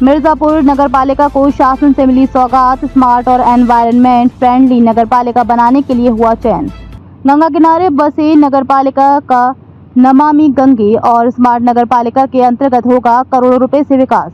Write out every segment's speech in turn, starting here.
मिर्जापुर नगरपालिका को शासन से मिली सौगात, स्मार्ट और एनवायरनमेंट फ्रेंडली नगरपालिका बनाने के लिए हुआ चयन। गंगा किनारे बसे नगरपालिका का नमामि गंगे और स्मार्ट नगरपालिका के अंतर्गत होगा करोड़ों रुपए से विकास।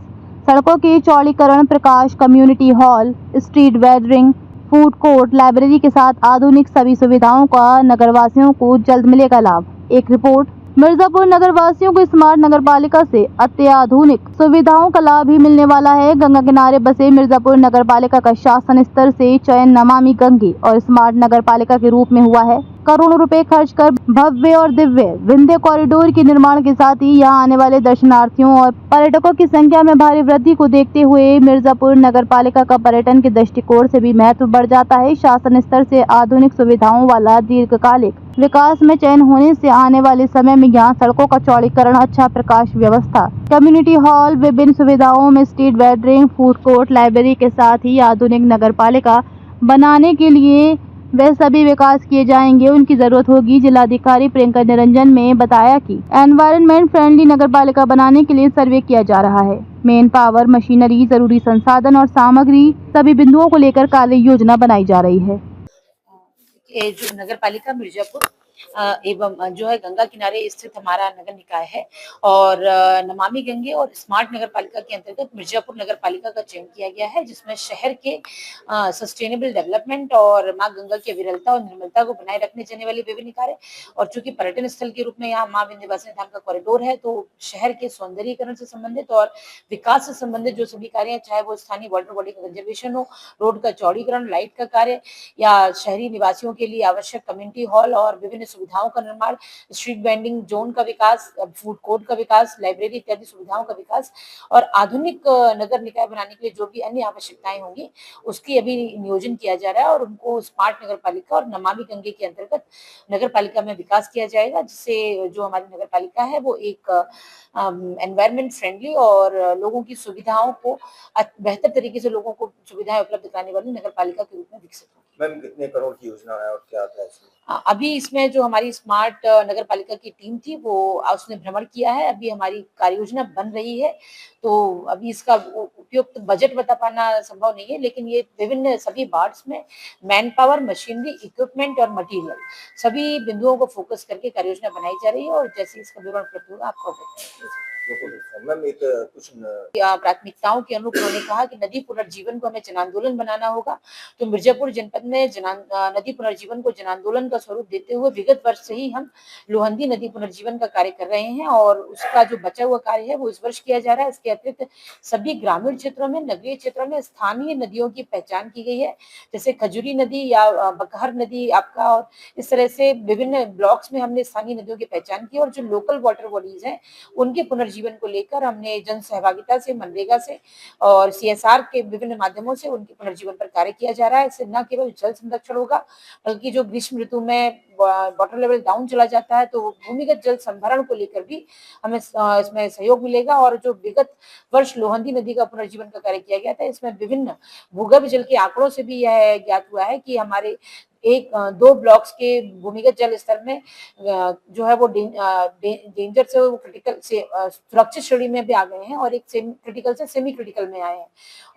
सड़कों के चौड़ीकरण, प्रकाश, community hall, street vending, food court, library के साथ आधुनिक सभी सुविधाओं का नगरवासियों को जल्द मिलेगा लाभ। एक रिपोर्ट। मिर्जापुर नगरवासियों को स्मार्ट नगरपालिका से अत्याधुनिक सुविधाओं का लाभ भी मिलने वाला है। गंगा किनारे बसे मिर्जापुर नगरपालिका का शासन स्तर से चयन नमामि गंगे और स्मार्ट नगरपालिका के रूप में हुआ है। करोड़ों रुपए खर्च कर भव्य और दिव्य विंध्य कॉरिडोर के निर्माण के साथ ही यहां आने वाले दर्शनार्थियों और पर्यटकों की संख्या में भारी वृद्धि को देखते हुए मिर्जापुर नगरपालिका का पर्यटन के दृष्टिकोण से भी महत्व बढ़ जाता है। शासन स्तर से आधुनिक सुविधाओं वाला दीर्घकालिक विकास में चयन होने से आने वाले समय में यहाँ सड़कों का चौड़ीकरण, अच्छा प्रकाश व्यवस्था, कम्युनिटी हॉल, विभिन्न सुविधाओं में street vending, food court, library के साथ ही आधुनिक नगरपालिका बनाने के लिए वे सभी विकास किए जाएंगे, उनकी जरूरत होगी। जिलाधिकारी प्रियंका निरंजन ने बताया कि एनवायरनमेंट फ्रेंडली नगरपालिका बनाने के लिए सर्वे किया जा रहा है। मेन पावर, मशीनरी, जरूरी संसाधन और सामग्री सभी बिंदुओं को लेकर कार्य योजना बनाई जा रही है। ये जो नगर पालिका मिर्जापुर एवं जो है गंगा किनारे स्थित हमारा नगर निकाय है और नमामि गंगे और स्मार्ट नगर पालिका के अंतर्गत मिर्जापुर नगर पालिका का चयन किया गया है, जिसमें शहर के सस्टेनेबल डेवलपमेंट और माँ गंगा की विरलता और निर्मलता को बनाए रखने जाने वाले विभिन्न कार्य और चूंकि पर्यटन स्थल के रूप में यहाँ माँ विंध्यवासिनी धाम का कॉरिडोर है, तो शहर के सौंदर्यीकरण से संबंधित और विकास से संबंधित जो सभी कार्य हैं, चाहे वो स्थानीय वाटर बॉडी का कंजर्वेशन हो, रोड का चौड़ीकरण, लाइट का कार्य या शहरी निवासियों के लिए आवश्यक कम्युनिटी हॉल और विभिन्न सुविधाओं का निर्माण, स्ट्रीट वेंडिंग जोन का विकास, फूड कोर्ट का विकास, लाइब्रेरी इत्यादि सुविधाओं का विकास और आधुनिक नगर निकाय बनाने के लिए जो भी अन्य आवश्यकताएं होंगी उसकी अभी नियोजन किया जा रहा है और उनको स्मार्ट नगर पालिका और नमामि गंगे के अंतर्गत नगर पालिका में विकास किया जाएगा, जिससे जो हमारी नगर पालिका है वो एक एनवायरमेंट फ्रेंडली और लोगों की सुविधाओं को बेहतर तरीके से लोगों को सुविधाएं उपलब्ध कराने वाली नगर पालिका के रूप में विकसित होगी। मैम, कितने करोड़ की योजना है और क्या आता है इसमें? अभी इसमें जो हमारी स्मार्ट नगर पालिका की टीम थी वो उसने भ्रमण किया है, अभी हमारी कार्य योजना बन रही है, तो अभी इसका उपयुक्त बजट बता पाना संभव नहीं है, लेकिन ये विभिन्न सभी वार्ड्स में मैन पावर, मशीनरी, इक्विपमेंट और मटेरियल सभी बिंदुओं को फोकस करके कार्य योजना बनाई जा रही है और जैसे इसका विवरण उपलब्ध होगा आपको मैम, एक कुछ प्राथमिकताओं के अनुरूप उन्होंने कहा कि नदी पुनर्जीवन को हमें जन आंदोलन बनाना होगा, तो मिर्जापुर जनपद में नदी पुनर्जीवन को जन आंदोलन का स्वरूप देते हुए विगत वर्ष से ही हम लोहंदी नदी पुनर्जीवन का कार्य कर रहे हैं और उसका जो बचा हुआ कार्य है वो इस वर्ष किया जा रहा है। इसके अतिरिक्त सभी ग्रामीण क्षेत्रों में, नगरीय क्षेत्रों में स्थानीय नदियों की पहचान की गई है, जैसे खजूरी नदी या बकहर नदी आपका, और इस तरह से विभिन्न ब्लॉक्स में हमने स्थानीय नदियों की पहचान की और जो लोकल वाटर बॉडीज हैं उनके पुनर्जीवन को लेकर हमने जन सहभागिता से, मनरेगा से और CSR के विभिन्न माध्यमों से उनके पुनर्जीवन पर कार्य किया जा रहा है। इससे न केवल जल संरक्षण होगा बल्कि जो ग्रीष्म ऋतु में वाटर लेवल डाउन चला जाता है तो भूमिगत जल संभरण को लेकर भी हमें इसमें सहयोग मिलेगा और जो विगत वर्ष लोहंदी नदी का पुनर्जीवन का कार्य किया गया था, इसमें विभिन्न भूगर्भ जल के आंकड़ों से भी यह ज्ञात हुआ है कि हमारे दो ब्लॉक्स के भूमिगत जल स्तर में जो है वो डेंजर से वो क्रिटिकल से सुरक्षित श्रेणी में भी आ गए हैं और एक क्रिटिकल से सेमी क्रिटिकल में आए हैं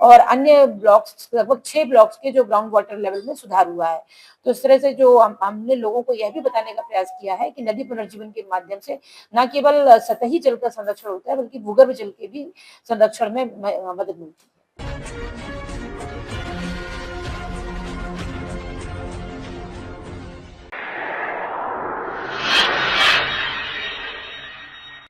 और अन्य ब्लॉक्स लगभग 6 ब्लॉक्स के जो ग्राउंड वाटर लेवल में सुधार हुआ है। तो इस तरह से जो हमने लोगों को यह भी बताने का प्रयास किया है कि नदी पुनर्जीवन के माध्यम से न केवल सतही जल का संरक्षण होता है बल्कि भूगर्भ जल के भी संरक्षण में मदद मिलती है।